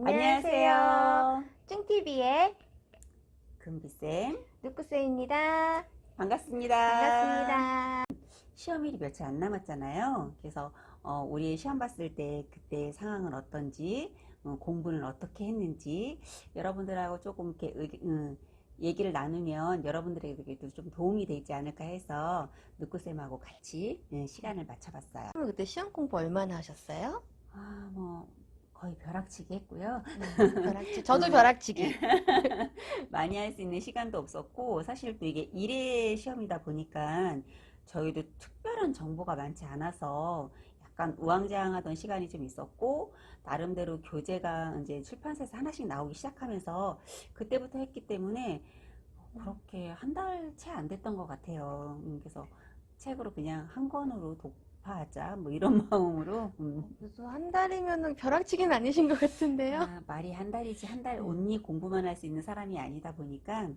안녕하세요. 쫑TV의 금비쌤 누꾸쌤입니다. 반갑습니다. 반갑습니다. 시험일이 며칠 안 남았잖아요. 그래서 우리 시험 봤을 때 그때 상황은 어떤지, 공부는 어떻게 했는지 여러분들하고 조금 이렇게 얘기를 나누면 여러분들에게도 좀 도움이 되지 않을까 해서 누꾸쌤하고 같이 시간을 맞춰봤어요. 그때 시험 공부 얼마나 하셨어요? 뭐 거의 벼락치기 했고요. 벼락치기. 저도 벼락치기. 많이 할 수 있는 시간도 없었고, 사실 또 이게 일회 시험이다 보니까 저희도 특별한 정보가 많지 않아서 약간 우왕좌왕하던 시간이 좀 있었고, 나름대로 교재가 이제 출판사에서 하나씩 나오기 시작하면서 그때부터 했기 때문에 그렇게 한 달 채 안 됐던 것 같아요. 그래서 책으로 그냥 한 권으로 독파하자 뭐 이런 마음으로. 그래서 한 달이면은 벼락치기는 아니신 것 같은데요? 말이 한 달이지 한 달 온리 공부만 할 수 있는 사람이 아니다 보니까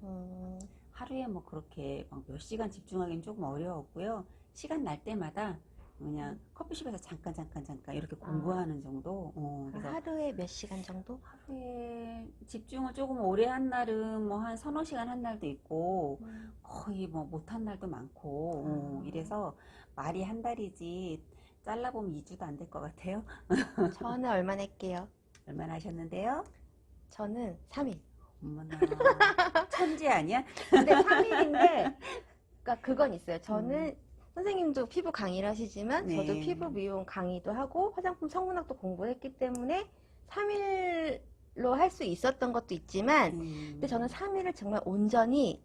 하루에 뭐 그렇게 막 몇 시간 집중하기는 조금 어려웠고요. 시간 날 때마다 그냥 커피숍에서 잠깐 이렇게 공부하는 정도. 그래서 하루에 몇 시간 정도? 하루에 집중을 조금 오래 한 날은 뭐 한 서너 시간 한 날도 있고 거의 뭐 못한 날도 많고 이래서 말이 한 달이지 잘라보면 2주도 안 될 것 같아요. 저는 얼마나 할게요? 얼마나 하셨는데요? 저는 3일. 어머나 천재 아니야? 근데 3일인데 그러니까 그건 있어요. 저는 선생님도 피부 강의를 하시지만 네. 저도 피부 미용 강의도 하고 화장품 성분학도 공부했기 때문에 3일로 할 수 있었던 것도 있지만 근데 저는 3일을 정말 온전히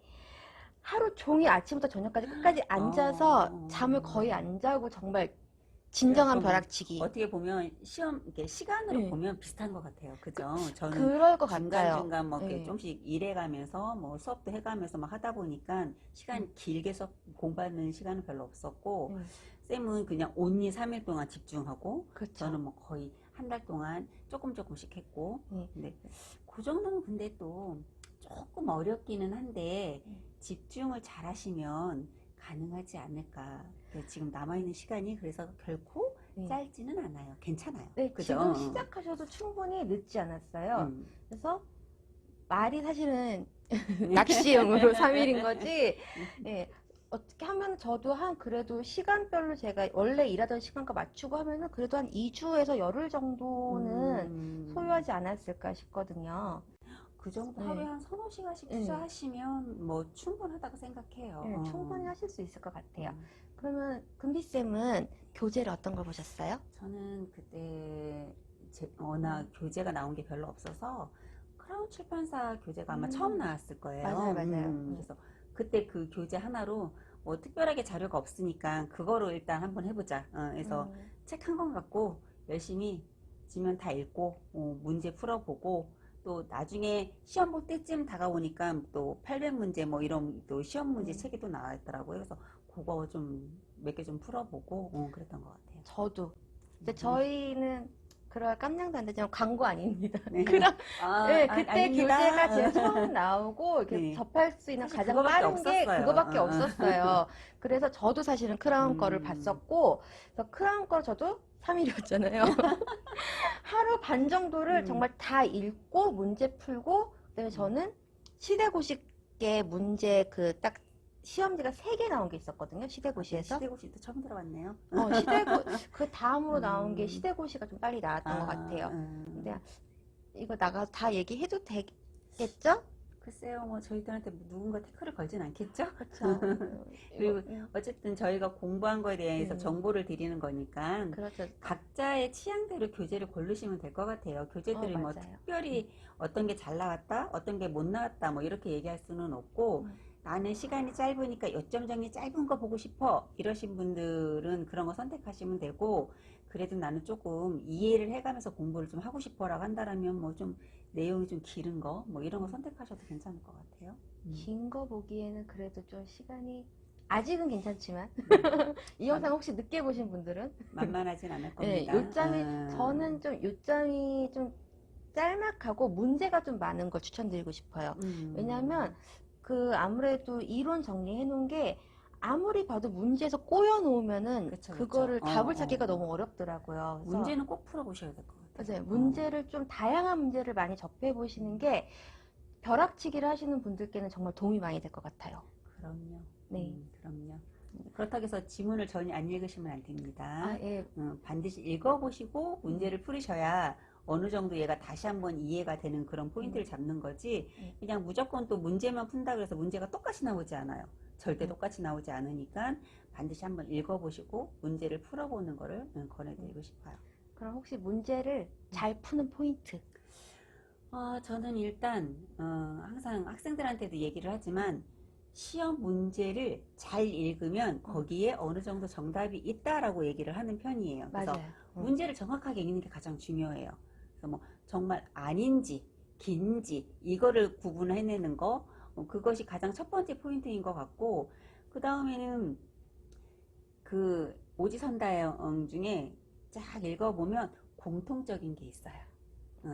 하루 종일 아침부터 저녁까지 끝까지 앉아서 잠을 거의 안 자고 정말 진정한 벼락치기. 어떻게 보면 시험 이렇게 시간으로 네. 보면 비슷한 것 같아요. 그죠? 저는 그럴 것 같아요. 중간중간 뭐 이렇게 네. 좀씩 일해가면서 뭐 수업도 해가면서 막 하다 보니까 시간 길게 수업 공부하는 시간은 별로 없었고 쌤은 그냥 온리 3일 동안 집중하고 그렇죠. 저는 뭐 거의 한 달 동안 조금씩 했고 근데 그 정도는 근데 또 조금 어렵기는 한데 집중을 잘 하시면 가능하지 않을까. 지금 남아있는 시간이 그래서 결코 짧지는 않아요. 괜찮아요. 네, 그죠? 지금 시작하셔도 충분히 늦지 않았어요. 그래서 말이 사실은 낚시용으로 3일인 거지. 네, 어떻게 하면 저도 그래도 시간별로 제가 원래 일하던 시간과 맞추고 하면은 그래도 한 2주에서 열흘 정도는 소요하지 않았을까 싶거든요. 그 정도 하루에 한 서너 시간씩 투자하시면 뭐 충분하다고 생각해요. 네, 충분히 하실 수 있을 것 같아요. 그러면 금비쌤은 교재를 어떤 걸 보셨어요? 저는 그때 워낙 교재가 나온 게 별로 없어서 크라운 출판사 교재가 아마 처음 나왔을 거예요. 맞아요. 그래서 그때 그 교재 하나로 뭐 특별하게 자료가 없으니까 그거로 일단 한번 해보자. 그래서 책 한 권 갖고 열심히 지면 다 읽고 문제 풀어보고 또 나중에 시험 볼 때쯤 다가오니까 또 800문제 뭐 이런 또 시험 문제 책이 또 나와 있더라고요. 그래서 그거 좀 몇 개 좀 풀어보고 그랬던 것 같아요. 저도. 근데 저희는 그럴 깜냥도 안 되지만 광고 아닙니다. 네. 그럼 네, 그때 아닙니다. 교재가 제일 처음 나오고 이렇게 접할 수 있는 가장 빠른 게 그거밖에 없었어요. 그래서 저도 사실은 크라운 거를 봤었고 그래서 크라운 거 저도 3일이었잖아요. 하루 반 정도를 정말 다 읽고 문제 풀고 그다음에 저는 시대고시계 문제 딱 시험지가 3개 나온 게 있었거든요. 시대고시에서. 시대고시도 처음 들어봤네요. 그 다음으로 나온 게 시대고시가 좀 빨리 나왔던 것 같아요. 근데 이거 다 얘기해도 되겠죠? 글쎄요, 뭐 저희들한테 누군가 태클을 걸진 않겠죠? 그렇죠. 그리고 어쨌든 저희가 공부한 거에 대해서 정보를 드리는 거니까 그렇죠. 각자의 취향대로 교재를 고르시면 될 것 같아요. 교재들이 뭐 특별히 어떤 게 잘 나왔다, 어떤 게 못 나왔다, 뭐 이렇게 얘기할 수는 없고 나는 시간이 짧으니까 요점 정리 짧은 거 보고 싶어 이러신 분들은 그런 거 선택하시면 되고 그래도 나는 조금 이해를 해가면서 공부를 좀 하고 싶어라고 한다라면 뭐 좀 내용이 좀 길은 거 뭐 이런 거 선택하셔도 괜찮을 것 같아요. 긴 거 보기에는 그래도 좀 시간이 아직은 괜찮지만 이 영상 혹시 늦게 보신 분들은 만만하진 않을 겁니다. 저는 좀 요점이 좀 짤막하고 문제가 좀 많은 걸 추천드리고 싶어요. 왜냐하면 아무래도 이론 정리해 놓은 게 아무리 봐도 문제에서 꼬여 놓으면은 그거를 답을 찾기가 너무 어렵더라고요. 문제는 꼭 풀어보셔야 될 것 같아요. 맞아요. 문제를 좀 다양한 문제를 많이 접해 보시는 게 벼락치기를 하시는 분들께는 정말 도움이 많이 될 것 같아요. 그럼요. 네. 그럼요. 그렇다고 해서 지문을 전혀 안 읽으시면 안 됩니다. 아, 예. 반드시 읽어보시고 문제를 풀으셔야 어느 정도 얘가 다시 한번 이해가 되는 그런 포인트를 잡는 거지, 그냥 무조건 또 문제만 푼다 그래서 문제가 똑같이 나오지 않아요. 절대 똑같이 나오지 않으니까 반드시 한번 읽어보시고 문제를 풀어보는 거를 권해드리고 싶어요. 그럼 혹시 문제를 잘 푸는 포인트? 저는 일단 항상 학생들한테도 얘기를 하지만 시험 문제를 잘 읽으면 거기에 어느 정도 정답이 있다라고 얘기를 하는 편이에요. 그래서 맞아요. 문제를 정확하게 읽는 게 가장 중요해요. 그래서 뭐 정말 아닌지 긴지 이거를 구분해내는 거, 그것이 가장 첫 번째 포인트인 것 같고, 그 다음에는 그 오지선다형 중에 쫙 읽어보면 공통적인 게 있어요.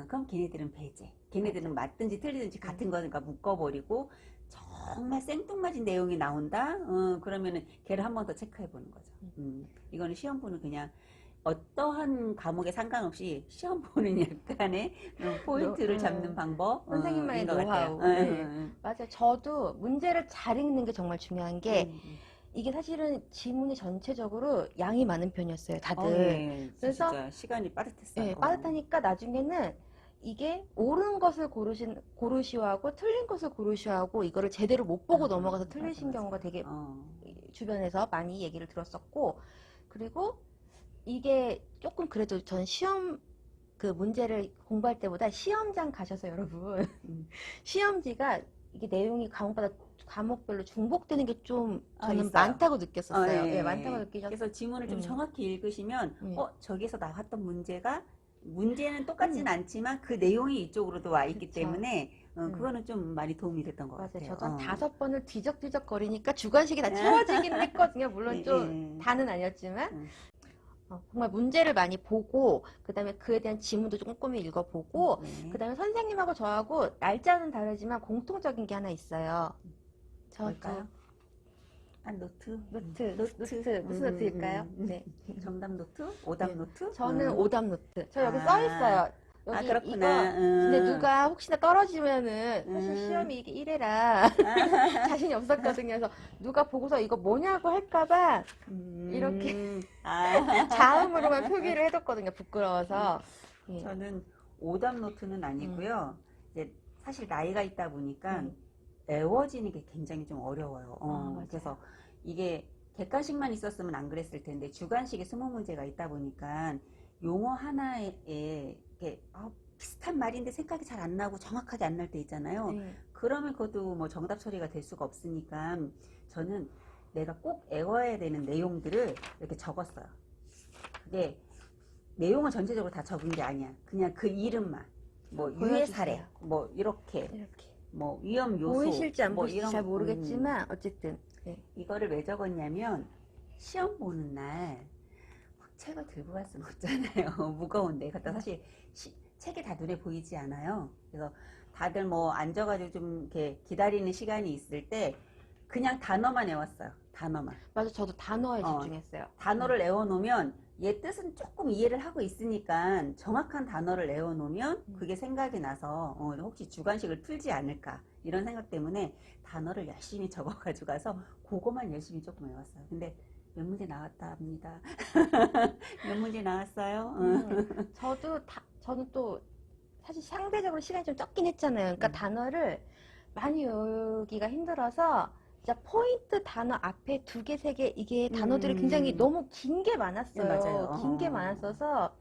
그럼 걔네들은 배제. 걔네들은 맞든지 틀리든지 같은 거니까 묶어버리고, 정말 생뚱맞은 내용이 나온다? 그러면은 걔를 한 번 더 체크해 보는 거죠. 이거는 시험 보는 그냥 어떠한 과목에 상관없이 시험 보는 약간의 포인트를 잡는 방법. 선생님만의 것 노하우. 같아요. 네. 맞아요. 저도 문제를 잘 읽는 게 정말 중요한 게 이게 사실은 지문이 전체적으로 양이 많은 편이었어요, 다들. 네. 그래서 진짜 시간이 빠듯했어요. 네, 빠듯하니까 나중에는 이게 옳은 것을 고르시오 하고 틀린 것을 고르시오 하고 이거를 제대로 못 보고 넘어가서 틀리신 맞아. 경우가 되게 주변에서 많이 얘기를 들었었고, 그리고 이게 조금 그래도 전 시험 그 문제를 공부할 때보다 시험장 가셔서 여러분 시험지가 이게 내용이 과목별로 중복되는 게 좀 저는 있어요. 많다고 느꼈었어요. 예. 네, 많다고 느끼셨어요. 그래서 지문을 좀 정확히 읽으시면 저기서 나왔던 문제는 똑같진 않지만 그 내용이 이쪽으로도 와 있기 그쵸. 때문에 그거는 좀 많이 도움이 됐던 것 맞아요. 같아요. 저도 한 5번을 뒤적뒤적 거리니까 주관식이 다 채워지긴 했거든요. 물론 좀 다는 아니었지만 정말 문제를 많이 보고, 그 다음에 그에 대한 지문도 좀 꼼꼼히 읽어보고, 그 다음에 선생님하고 저하고 날짜는 다르지만 공통적인 게 하나 있어요. 뭘까요? 노트? 노트. 무슨 노트일까요? 네. 정답 노트? 오답 노트? 저는 오답 노트. 저 여기 써 있어요. 여기 그렇구나. 이거 근데 누가 혹시나 떨어지면은 사실 시험이 이게 1회라 자신이 없었거든요. 그래서 누가 보고서 이거 뭐냐고 할까봐 이렇게 자음으로만 표기를 해뒀거든요. 부끄러워서. 저는 오답 노트는 아니고요. 이제 사실 나이가 있다 보니까 외워지는 게 굉장히 좀 어려워요. 그래서 이게 객관식만 있었으면 안 그랬을 텐데 주관식에 20문제가 있다 보니까 용어 하나에 이렇게 비슷한 말인데 생각이 잘 안 나고 정확하게 안 날 때 있잖아요. 그러면 그것도 뭐 정답 처리가 될 수가 없으니까 저는 내가 꼭 외워야 되는 내용들을 이렇게 적었어요. 그게 내용은 전체적으로 다 적은 게 아니야. 그냥 그 이름만. 뭐 유해 사례, 뭐 이렇게. 뭐 위험 요소. 보이실지 안 뭐 보이실지 잘 모르겠지만 어쨌든 이거를 왜 적었냐면 시험 보는 날 책을 들고 갈 수는 없잖아요. 무거운데. 그러니까 사실 책이 다 눈에 보이지 않아요. 그래서 다들 뭐 앉아가지고 좀 이렇게 기다리는 시간이 있을 때 그냥 단어만 외웠어요. 단어만. 맞아, 저도 단어에 집중했어요. 단어를 외워놓으면 얘 뜻은 조금 이해를 하고 있으니까 정확한 단어를 외워놓으면 그게 생각이 나서 혹시 주관식을 풀지 않을까 이런 생각 때문에 단어를 열심히 적어가지고 가서 그거만 열심히 조금 외웠어요. 근데 몇 문제 나왔다 합니다. 몇 문제 나왔어요? 저는 또 사실 상대적으로 시간이 좀 적긴 했잖아요. 그러니까 단어를 많이 외우기가 힘들어서 진짜 포인트 단어 앞에 2개, 3개 이게 단어들이 굉장히 너무 긴 게 많았어요. 네, 맞아요. 긴 게 많았어서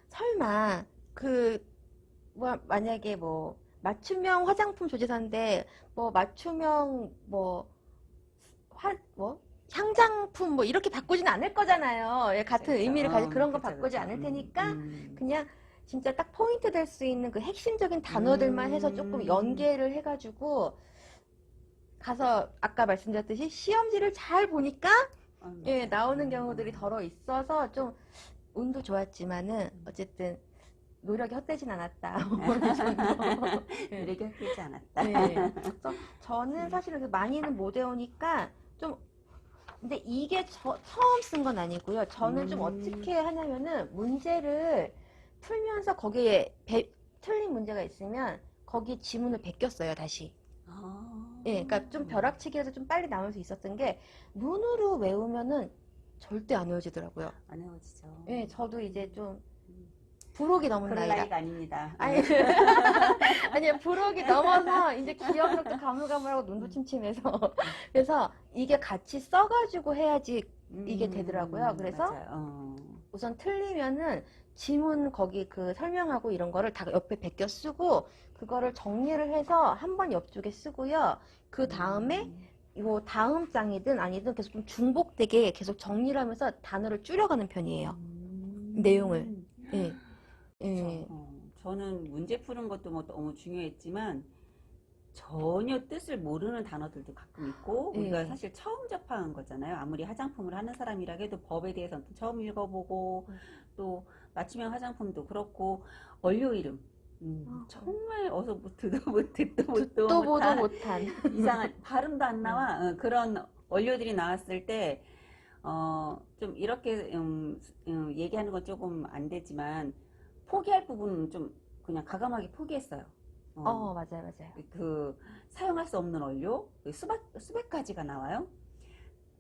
설마 만약에 뭐 맞춤형 화장품 조제사인데 뭐 맞춤형 향장품 뭐 이렇게 바꾸지는 않을 거잖아요. 같은 의미를 가진 그런 거 바꾸지 않을 테니까 그냥 진짜 딱 포인트 될 수 있는 그 핵심적인 단어들만 해서 조금 연계를 해가지고 가서 아까 말씀드렸듯이 시험지를 잘 보니까 나오는 경우들이 덜어 있어서 좀 운도 좋았지만은 어쨌든 노력이 헛되진 않았다. 노력이 헛되지 않았다. 그래서 저는 사실은 많이는 못 외우니까 좀 근데 이게 처음 쓴 건 아니고요. 저는 좀 어떻게 하냐면은 문제를 풀면서 거기에 틀린 문제가 있으면 거기 지문을 베꼈어요, 다시. 예, 그러니까 좀 벼락치기해서 좀 빨리 나올 수 있었던 게 눈으로 외우면은 절대 안 외워지더라고요. 안 외워지죠. 예, 저도 이제 좀 부록이 넘은 그럴 나이라. 나이가 아닙니다. 아니, 아니, 부록이 넘어서 이제 기억력도 가물가물하고 눈도 침침해서. 그래서 이게 같이 써가지고 해야지 이게 되더라고요. 그래서 우선 틀리면은 지문 거기 그 설명하고 이런 거를 다 옆에 베껴 쓰고 그거를 정리를 해서 한 번 옆쪽에 쓰고요. 그 다음에 이거 다음 장이든 아니든 계속 좀 중복되게 계속 정리를 하면서 단어를 줄여가는 편이에요. 내용을. 예. 예. 저는 문제 푸는 것도 뭐 너무 중요했지만 전혀 뜻을 모르는 단어들도 가끔 있고 우리가 사실 처음 접한 거잖아요. 아무리 화장품을 하는 사람이라 해도 법에 대해서는 또 처음 읽어보고 또 맞춤형 화장품도 그렇고 원료 이름 정말 어서 듣도 보도 못한 못한 이상한 발음도 안 나와 그런 원료들이 나왔을 때 좀 이렇게 얘기하는 건 조금 안 되지만 포기할 부분은 좀 그냥 과감하게 포기했어요. 맞아요, 맞아요. 그 사용할 수 없는 원료 수백 가지가 나와요.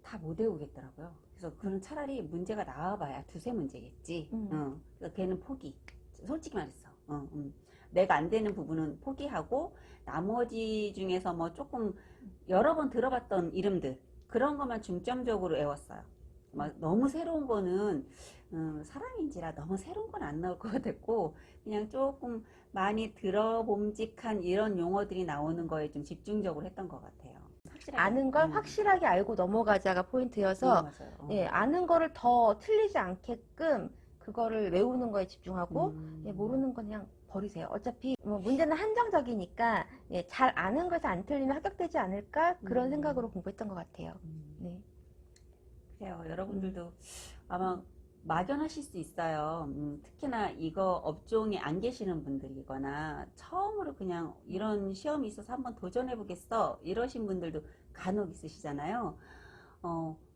다 못 외우겠더라고요. 그래서 그는 차라리 문제가 나와봐야 두세 문제겠지. 그래서 걔는 포기. 솔직히 말했어. 내가 안 되는 부분은 포기하고 나머지 중에서 뭐 조금 여러 번 들어봤던 이름들 그런 것만 중점적으로 외웠어요. 막 너무 새로운 거는 사람인지라 너무 새로운 건 안 나올 것 같았고 그냥 조금 많이 들어봄직한 이런 용어들이 나오는 거에 좀 집중적으로 했던 것 같아요. 아는 걸 확실하게 알고 넘어가자가 포인트여서 예, 아는 거를 더 틀리지 않게끔 그거를 외우는 거에 집중하고 예, 모르는 건 그냥 버리세요. 어차피 뭐 문제는 한정적이니까 예, 잘 아는 것이 안 틀리면 합격되지 않을까 그런 생각으로 공부했던 것 같아요. 네. 그래요. 여러분들도 아마 막연하실 수 있어요. 특히나 이거 업종에 안 계시는 분들이거나 처음으로 그냥 이런 시험이 있어서 한번 도전해 보겠어 이러신 분들도 간혹 있으시잖아요.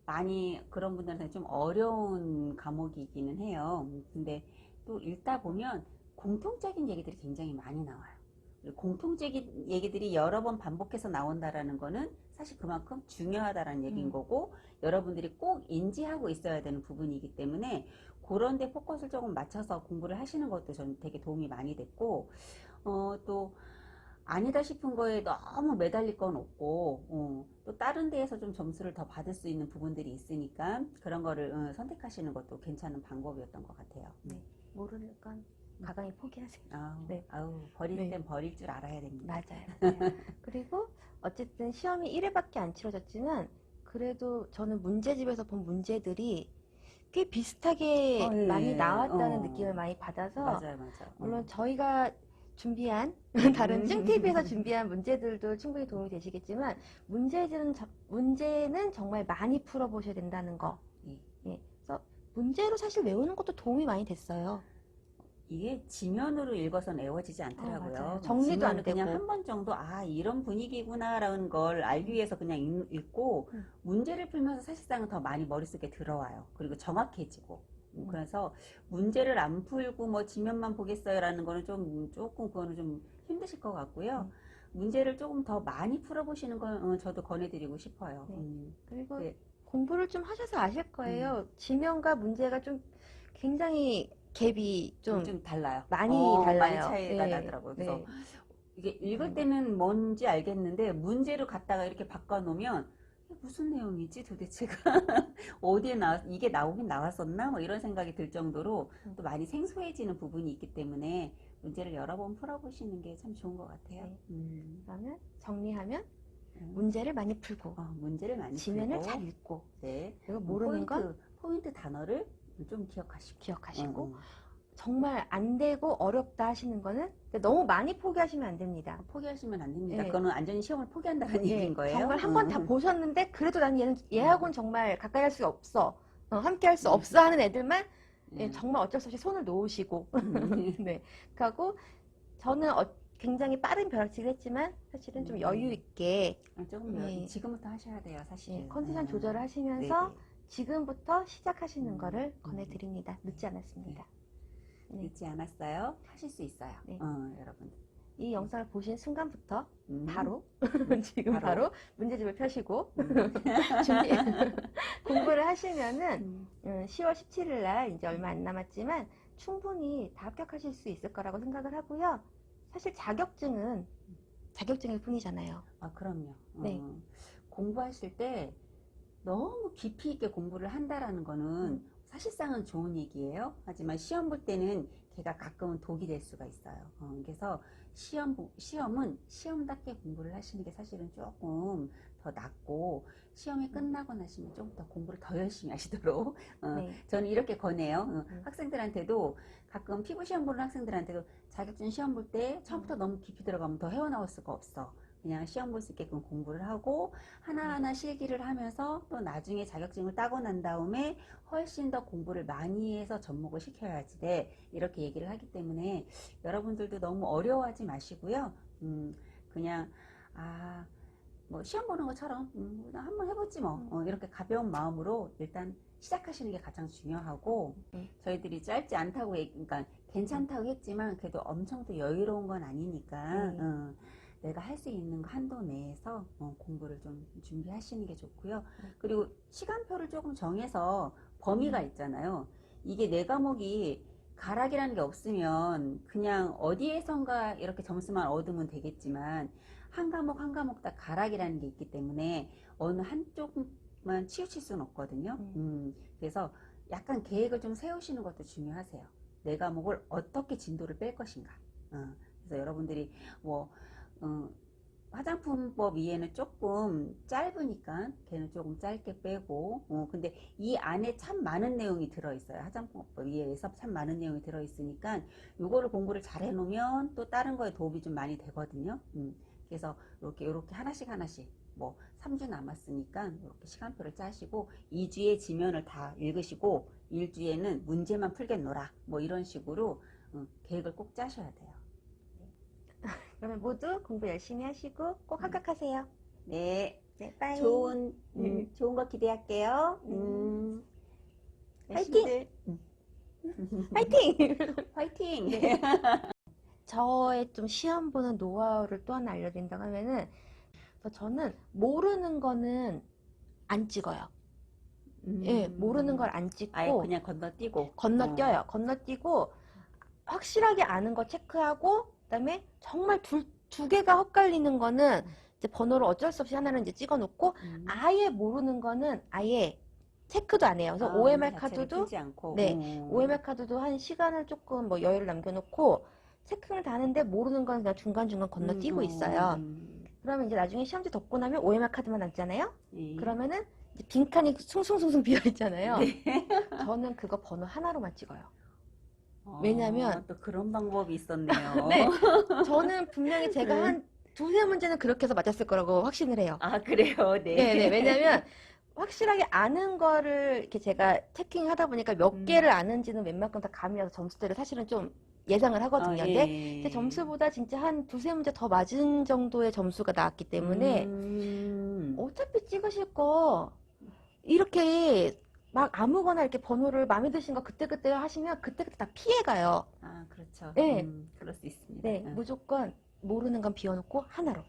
많이 그런 분들한테 좀 어려운 과목이기는 해요. 근데 또 읽다 보면 공통적인 얘기들이 굉장히 많이 나와요. 공통적인 얘기들이 여러 번 반복해서 나온다라는 거는 사실 그만큼 중요하다라는 얘기인 거고 여러분들이 꼭 인지하고 있어야 되는 부분이기 때문에 그런 데 포커스를 조금 맞춰서 공부를 하시는 것도 저는 되게 도움이 많이 됐고 또 아니다 싶은 거에 너무 매달릴 건 없고 또 다른 데에서 좀 점수를 더 받을 수 있는 부분들이 있으니까 그런 거를 선택하시는 것도 괜찮은 방법이었던 것 같아요. 네. 모르는 건 과감히 포기하세요. 버릴 땐 버릴 줄 알아야 됩니다. 맞아요. 그리고 어쨌든 시험이 1회밖에 안 치러졌지만 그래도 저는 문제집에서 본 문제들이 꽤 비슷하게 많이 나왔다는 느낌을 많이 받아서 맞아요. 물론 저희가 준비한 다른 찡TV에서 준비한 문제들도 충분히 도움이 되시겠지만 문제는 정말 많이 풀어보셔야 된다는 거. 예. 그래서 문제로 사실 외우는 것도 도움이 많이 됐어요. 이게 지면으로 읽어서는 외워지지 않더라고요. 정리도 안 되고 그냥 한 번 정도 이런 분위기구나라는 걸 알기 위해서 그냥 읽고 문제를 풀면서 사실상은 더 많이 머릿속에 들어와요. 그리고 정확해지고 그래서 문제를 안 풀고 뭐 지면만 보겠어요라는 거는 조금 그거는 좀 힘드실 것 같고요. 문제를 조금 더 많이 풀어보시는 건 저도 권해드리고 싶어요. 그리고 공부를 좀 하셔서 아실 거예요. 지면과 문제가 좀 굉장히 갭이 좀 달라요. 많이 달라요. 많이 차이가 나더라고요. 그래서 이게 읽을 때는 뭔지 알겠는데 문제로 갖다가 이렇게 바꿔놓으면 무슨 내용이지 도대체가 어디에 이게 나오긴 나왔었나 뭐 이런 생각이 들 정도로 또 많이 생소해지는 부분이 있기 때문에 문제를 여러 번 풀어보시는 게 참 좋은 것 같아요. 그러면 정리하면 문제를 많이 풀고 문제를 많이 지면을 풀고 잘 읽고 그리고 모르는 포인트 단어를 좀 기억하시고 정말 안 되고 어렵다 하시는 거는 너무 많이 포기하시면 안 됩니다. 포기하시면 안 됩니다. 그거는 완전히 시험을 포기한다는 얘기인 거예요. 정말 한 번 다 보셨는데 그래도 난 얘하고는 정말 가까이 할 수 없어. 함께 할 수 없어 하는 애들만 정말 어쩔 수 없이 손을 놓으시고 그리고 저는 굉장히 빠른 벼락치기를 했지만 사실은 좀 여유 있게 조금 지금부터 하셔야 돼요. 사실 컨디션 조절을 하시면서 지금부터 시작하시는 거를 권해드립니다. 늦지 않았습니다. 네. 잊지 않았어요? 하실 수 있어요. 네. 여러분. 이 영상을 보신 순간부터 바로 바로. 지금 바로 문제집을 펴시고 준비 공부를 하시면은 10월 17일 날 이제 얼마 안 남았지만 충분히 다 합격하실 수 있을 거라고 생각을 하고요. 사실 자격증은 자격증일 뿐이잖아요. 아, 그럼요. 네. 공부하실 때 너무 깊이 있게 공부를 한다라는 거는 사실상은 좋은 얘기예요. 하지만 시험 볼 때는 걔가 가끔은 독이 될 수가 있어요. 그래서 시험은 시험답게 공부를 하시는 게 사실은 조금 더 낫고, 시험이 끝나고 나시면 조금 더 공부를 더 열심히 하시도록 네. 저는 이렇게 권해요. 학생들한테도, 가끔 피부 시험 보는 학생들한테도 자격증 시험 볼 때 처음부터 너무 깊이 들어가면 더 헤어나올 수가 없어. 그냥 시험 볼 수 있게끔 공부를 하고 하나하나 실기를 하면서 또 나중에 자격증을 따고 난 다음에 훨씬 더 공부를 많이 해서 접목을 시켜야지 돼. 이렇게 얘기를 하기 때문에 여러분들도 너무 어려워하지 마시고요. 그냥 뭐 시험 보는 것처럼 한번 해보지 뭐. 이렇게 가벼운 마음으로 일단 시작하시는 게 가장 중요하고, 저희들이 짧지 않다고 그러니까 괜찮다고 했지만 그래도 엄청 또 여유로운 건 아니니까 내가 할 수 있는 거 한도 내에서 공부를 좀 준비하시는 게 좋고요. 그리고 시간표를 조금 정해서 범위가 있잖아요. 이게 내 과목이 가락이라는 게 없으면 그냥 어디에선가 이렇게 점수만 얻으면 되겠지만, 한 과목 한 과목 다 가락이라는 게 있기 때문에 어느 한쪽만 치우칠 수는 없거든요. 그래서 약간 계획을 좀 세우시는 것도 중요하세요. 내 과목을 어떻게 진도를 뺄 것인가. 그래서 여러분들이 뭐 화장품법 이해는 조금 짧으니까 걔는 조금 짧게 빼고, 근데 이 안에 참 많은 내용이 들어있어요. 화장품법 이해에서 참 많은 내용이 들어있으니까 요거를 공부를 잘 해놓으면 또 다른 거에 도움이 좀 많이 되거든요. 그래서 이렇게 하나씩 뭐 3주 남았으니까 이렇게 시간표를 짜시고 2주에 지면을 다 읽으시고 1주에는 문제만 풀겠노라, 뭐 이런 식으로 계획을 꼭 짜셔야 돼요. 그러면 모두 공부 열심히 하시고 꼭 합격하세요. 네, 네, 빠이. 좋은 거 기대할게요. 화이팅! 열심히들, 파이팅! 화이팅! 네. 저의 좀 시험 보는 노하우를 또 하나 알려드린다고 하면은, 저는 모르는 거는 안 찍어요. 예, 모르는 걸 안 찍고 아예 그냥 건너뛰고 건너뛰어요. 건너뛰고 확실하게 아는 거 체크하고, 그다음에 정말 두 개가 헛갈리는 거는 이제 번호를 어쩔 수 없이 하나는 이제 찍어 놓고, 아예 모르는 거는 아예 체크도 안 해요. 그래서 OMR 카드도 풀지 않고. 네, OMR 카드도 한 시간을 조금 뭐 여유를 남겨놓고 체크를 다 하는데 모르는 건 그냥 중간중간 건너뛰고 있어요. 그러면 이제 나중에 시험지 덮고 나면 OMR 카드만 남잖아요. 그러면은 이제 빈칸이 숭숭숭숭 비어 있잖아요. 네. 저는 그거 번호 하나로만 찍어요. 왜냐면 또 그런 방법이 있었네요. 네, 저는 분명히 제가 한 두세 문제는 그렇게 해서 맞았을 거라고 확신을 해요. 아, 그래요? 네. 네, 왜냐면 확실하게 아는 거를 이렇게 제가 체킹 하다 보니까 몇 개를 아는지는 웬만큼 다 감이 와서 점수대를 사실은 좀 예상을 하거든요. 근데 제 점수보다 진짜 한 두세 문제 더 맞은 정도의 점수가 나왔기 때문에 어차피 찍으실 거 이렇게 막 아무거나 이렇게 번호를 마음에 드신 거 그때그때 하시면 그때그때 다 피해가요. 아, 그렇죠. 네. 그럴 수 있습니다. 네, 무조건 모르는 건 비워놓고 하나로.